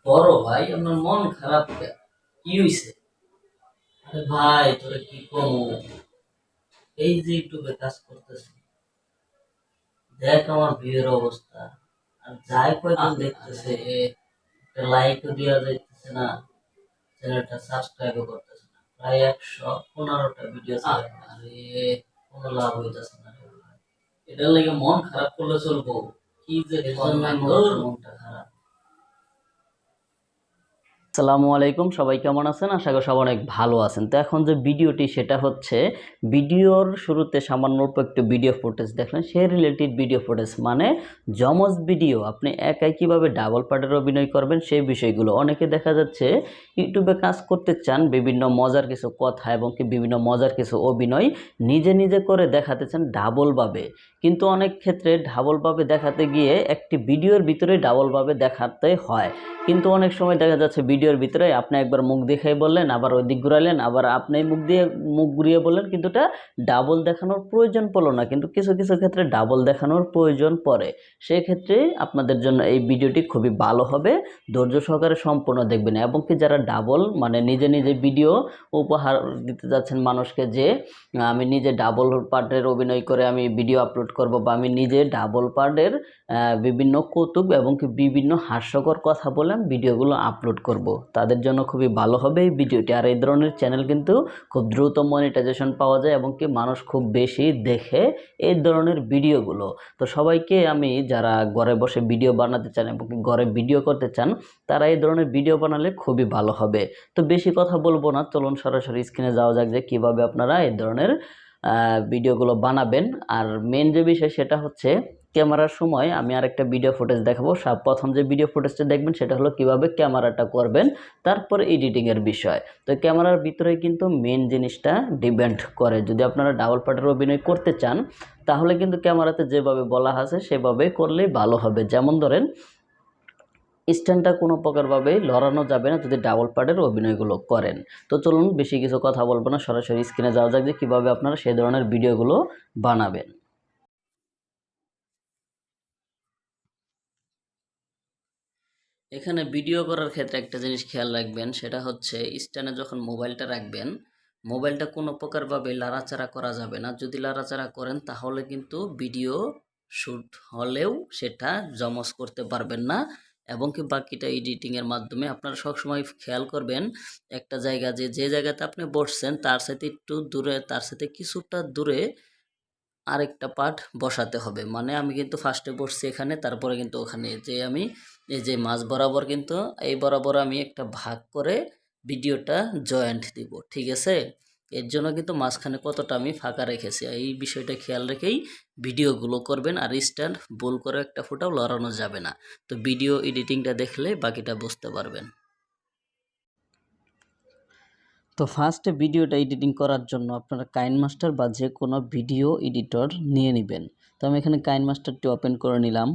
বড় ভাই আমার মন খারাপ কে? কি হইছে? আরে ভাই তোরে কি কমু, এই যে ইউটিউবে কাজ করতেছি, দেখ আমার বিয়ের অবস্থা। আর যাই কয়জন দেখতেছে, একটা লাইকও দেওয়া যাইতেছে না, চ্যানেলটা সাবস্ক্রাইবও করতেছে না, প্রায় 115টা ভিডিও ছাড়ে। আরে কোনো লাভ হইতেছে না রে ভাই, এটার লাগে মন খারাপ করলে চলবো? কি যে মনটা খারাপ। আসসালামু আলাইকুম, সবাই কেমন আছেন? আশা করি সবাই অনেক ভালো আছেন। তো এখন যে ভিডিওটি সেটা হচ্ছে ভিডিওর শুরুতে সামান্য অল্প একটু ভিডিও ফুটেজ দেখলেন, সেই রিলেটেড ভিডিও ফুটেজ মানে জমজ ভিডিও আপনি একাই কিভাবে ডাবল পার্টের অভিনয় করবেন সেই বিষয়গুলো। অনেকে দেখা যাচ্ছে ইউটিউবে কাজ করতে চান, বিভিন্ন মজার কিছু কথা এবং কি বিভিন্ন মজার কিছু অভিনয় নিজে নিজে করে দেখাতে চান ডাবলভাবে, কিন্তু অনেক ক্ষেত্রে ডাবলভাবে দেখাতে গিয়ে একটি ভিডিওর ভিতরে ডাবলভাবে দেখাতে হয়। কিন্তু অনেক সময় দেখা যাচ্ছে ভিডিওর ভিতরে আপনি একবার মুখ দেখাই বললেন, আবার ওই দিক ঘুরাইলেন, আবার আপনি মুখ ঘুরিয়ে বললেন, কিন্তু এটা ডাবল দেখানোর প্রয়োজন পড়লো না। কিন্তু কিছু কিছু ক্ষেত্রে ডাবল দেখানোর প্রয়োজন পড়ে। সেই ক্ষেত্রে আপনাদের জন্য এই ভিডিওটি খুবই ভালো হবে, ধৈর্য সহকারে সম্পূর্ণ দেখবেন। এবং কি যারা ডাবল মানে নিজে নিজে ভিডিও উপহার দিতে যাচ্ছেন মানুষকে, যে আমি নিজে ডাবল পার্টের অভিনয় করে আমি ভিডিও আপলোড করব, বা আমি নিজে ডাবল পার্টের বিভিন্ন কৌতুক এবং কি বিভিন্ন হাস্যকর কথা বলে আমি ভিডিওগুলো আপলোড করব, তাদের জন্য খুবই ভালো হবে এই ভিডিওটি। আর এই ধরনের চ্যানেল কিন্তু খুব দ্রুত মনিটাইজেশন পাওয়া যায় এবং কি মানুষ খুব বেশি দেখে এই ধরনের ভিডিওগুলো। তো সবাইকে আমি, যারা ঘরে বসে ভিডিও বানাতে চান এবং কি ঘরে ভিডিও করতে চান, তারা এই ধরনের ভিডিও বানালে খুবই ভালো হবে। তো বেশি কথা বলবো না, চলুন সরাসরি স্ক্রিনে যাওয়া যাক যে কীভাবে আপনারা এই ধরনের ভিডিওগুলো বানাবেন। আর মেন যে বিষয় সেটা হচ্ছে ক্যামেরার সময় আমি আরেকটা ভিডিও ফুটেজ দেখাবো। প্রথম যে ভিডিও ফুটেজটা দেখবেন সেটা হলো কিভাবে ক্যামেরাটা করবেন, তারপর এডিটিংয়ের বিষয়। তো ক্যামেরার ভিতরে কিন্তু মেন জিনিসটা ডিপেন্ড করে। যদি আপনারা ডাবল পার্টের অভিনয় করতে চান তাহলে কিন্তু ক্যামেরাতে যেভাবে বলা আছে সেভাবে করলেই ভালো হবে। যেমন ধরেন, স্ট্যান্ডটা কোনো প্রকারভাবে লড়ানো যাবে না যদি ডাবল পার্টের অভিনয়গুলো করেন। তো চলুন বেশি কিছু কথা বলবো না, সরাসরি স্ক্রিনে যাওয়া যাক যে কীভাবে আপনারা সেই ধরনের ভিডিওগুলো বানাবেন। এখানে ভিডিও করার ক্ষেত্রে একটা জিনিস খেয়াল রাখবেন, সেটা হচ্ছে স্ট্যান্ডে যখন মোবাইলটা রাখবেন, মোবাইলটা কোনো প্রকারভাবে লাড়াচাড়া করা যাবে না। যদি লাড়াচাড়া করেন তাহলে কিন্তু ভিডিও শ্যুট হলেও সেটা জমজ করতে পারবেন না। এবং কি বাকিটা এডিটিংয়ের মাধ্যমে আপনারা সবসময় খেয়াল করবেন, একটা জায়গা যে জায়গাতে আপনি বসছেন তার সাথে একটু দূরে, তার সাথে কিছুটা দূরে আরেকটা পার্ট বসাতে হবে। মানে আমি কিন্তু ফার্স্টে বসছি এখানে, তারপরে কিন্তু ওখানে যে আমি এই যে মাঝ বরাবর কিন্তু এই বরাবর আমি একটা ভাগ করে ভিডিওটা জয়েন্ট দিব, ঠিক আছে? এর জন্য কিন্তু মাঝখানে কতটা আমি ফাঁকা রেখেছি, এই বিষয়টা খেয়াল রেখেই ভিডিওগুলো করবেন। আর স্ট্যান্ড ভুল করে একটা ফোঁটাও লড়ানো যাবে না। তো ভিডিও এডিটিংটা দেখলে বাকিটা বুঝতে পারবেন। তো ফার্স্টে ভিডিওটা এডিটিং করার জন্য আপনারা কাইনমাস্টার বা যে কোনো ভিডিও এডিটর নিয়ে নেবেন। তো আমি এখানে কাইনমাস্টারটি ওপেন করে নিলাম।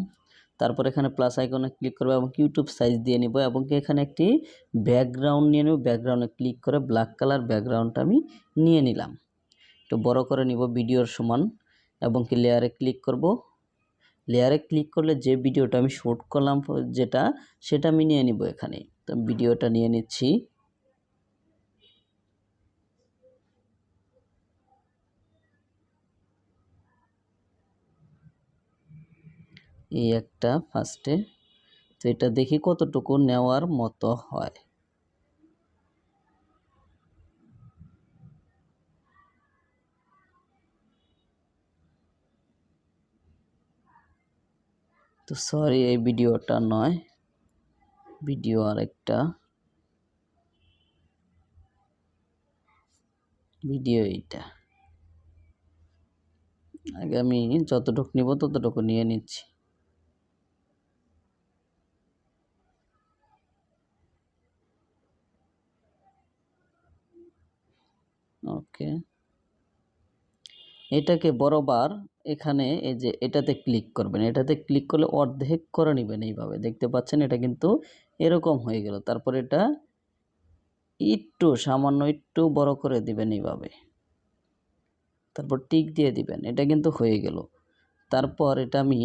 তারপর এখানে প্লাস আইকনে ক্লিক করবো এবং ইউটিউব সাইজ দিয়ে নিব, এবং এখানে একটি ব্যাকগ্রাউন্ড নিয়ে নেব। ব্যাকগ্রাউন্ডে ক্লিক করে ব্ল্যাক কালার ব্যাকগ্রাউন্ডটা আমি নিয়ে নিলাম, একটু বড় করে নিব ভিডিওর সমান। এবং কি লেয়ারে ক্লিক করব। লেয়ারে ক্লিক করলে যে ভিডিওটা আমি শ্যুট করলাম সেটা আমি নিয়ে নিব এখানে। তো ভিডিওটা নিয়ে নিচ্ছি। এই একটা ফার্স্টে, তো এটা দেখি কতটুকু নেওয়ার মতো হয়। তো সরি, এই ভিডিওটা নয়, ভিডিও আরেকটা, ভিডিও এইটা। আগে আমি যতটুকু নিব ততটুকু নিয়ে নিচ্ছি। ওকে, এটাকে বরাবর এখানে এই যে এটাতে ক্লিক করবেন। এটাতে ক্লিক করলে অর্ধেক করে নেবেন, এইভাবে দেখতে পাচ্ছেন এটা কিন্তু এরকম হয়ে গেল। তারপর এটা একটু সামান্য একটু বড় করে দিবেন এইভাবে, তারপর টিক দিয়ে দিবেন। এটা কিন্তু হয়ে গেল। তারপর এটা আমি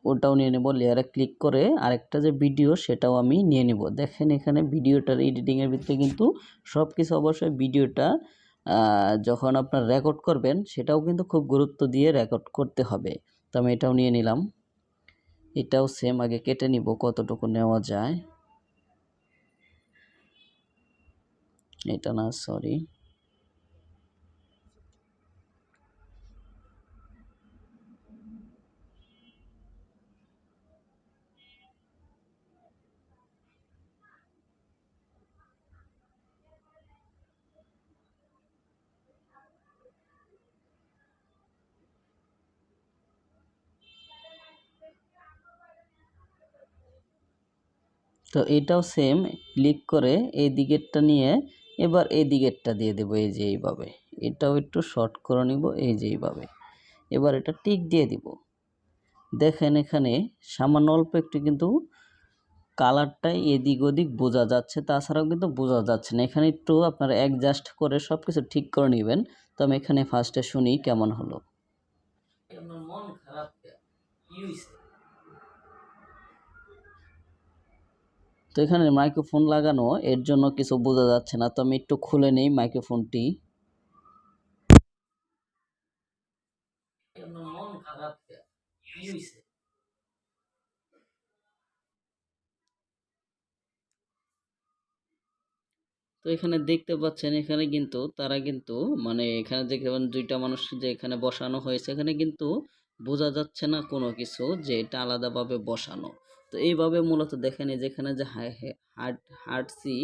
ওটাও নিয়ে নেব, লেয়ারে ক্লিক করে আরেকটা যে ভিডিও সেটাও আমি নিয়ে নেব। দেখেন এখানে ভিডিওটার এডিটিংয়ের ভিতরে কিন্তু সব কিছু অবশ্যই ভিডিওটা যখন আপনার রেকর্ড করবেন সেটাও কিন্তু খুব গুরুত্ব দিয়ে রেকর্ড করতে হবে। তো আমি এটাও নিয়ে নিলাম। এটাও সেম, আগে কেটে নিব কতটুকু নেওয়া যায়। এটা না, সরি। তো এটাও সেম, ক্লিক করে এই দিকেরটা নিয়ে এবার এই দিকেরটা দিয়ে দেব, এই যে এইভাবে। এটাও একটু শর্ট করে নিব, এই যে এইভাবে। এবার এটা টিক দিয়ে দিব। দেখেন এখানে সামান্য অল্প একটু কিন্তু কালারটাই এদিক ওদিক বোঝা যাচ্ছে, তাছাড়াও কিন্তু বোঝা যাচ্ছে না। এখানে একটু আপনারা অ্যাডজাস্ট করে সব কিছু ঠিক করে নেবেন। তো আমি এখানে ফার্স্টে শুনি কেমন হলো। মন খারাপ, কি হইছে? তো এখানে মাইক্রোফোন লাগানো, এর জন্য কিছু বোঝা যাচ্ছে না। তো আমি একটু খুলে নেই মাইক্রোফোনটি। মন খারাপ, কি হইছে? তো এখানে দেখতে পাচ্ছেন, এখানে কিন্তু তারা কিন্তু মানে এখানে দেখবেন দুইটা মানুষ যে এখানে বসানো হয়েছে, এখানে কিন্তু বোঝা যাচ্ছে না কোনো কিছু যে এটা আলাদাভাবে বসানো। তো এইভাবে মূলত দেখেন, এই যেখানে যে হাঁটছি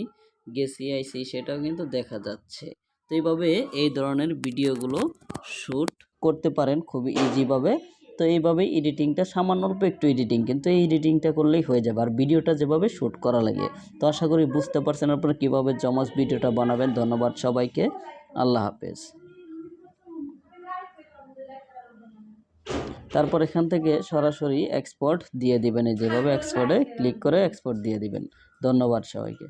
গেছি আইছি সেটাও কিন্তু দেখা যাচ্ছে। তো এইভাবে এই ধরনের ভিডিওগুলো শ্যুট করতে পারেন খুবই ইজিভাবে। তো এইভাবে এডিটিংটা সামান্য অল্প একটু এডিটিং, কিন্তু এই এডিটিংটা করলেই হয়ে যাবে। আর ভিডিওটা যেভাবে শ্যুট করা লাগে, তো আশা করি বুঝতে পারছেন আপনারা কীভাবে জমজ ভিডিওটা বানাবেন। ধন্যবাদ সবাইকে, আল্লাহ হাফেজ। তারপর এখান থেকে সরাসরি এক্সপোর্ট দিয়ে দিবেন, এই যেভাবে এক্সপোর্টে ক্লিক করে এক্সপোর্ট দিয়ে দিবেন। ধন্যবাদ সবাইকে।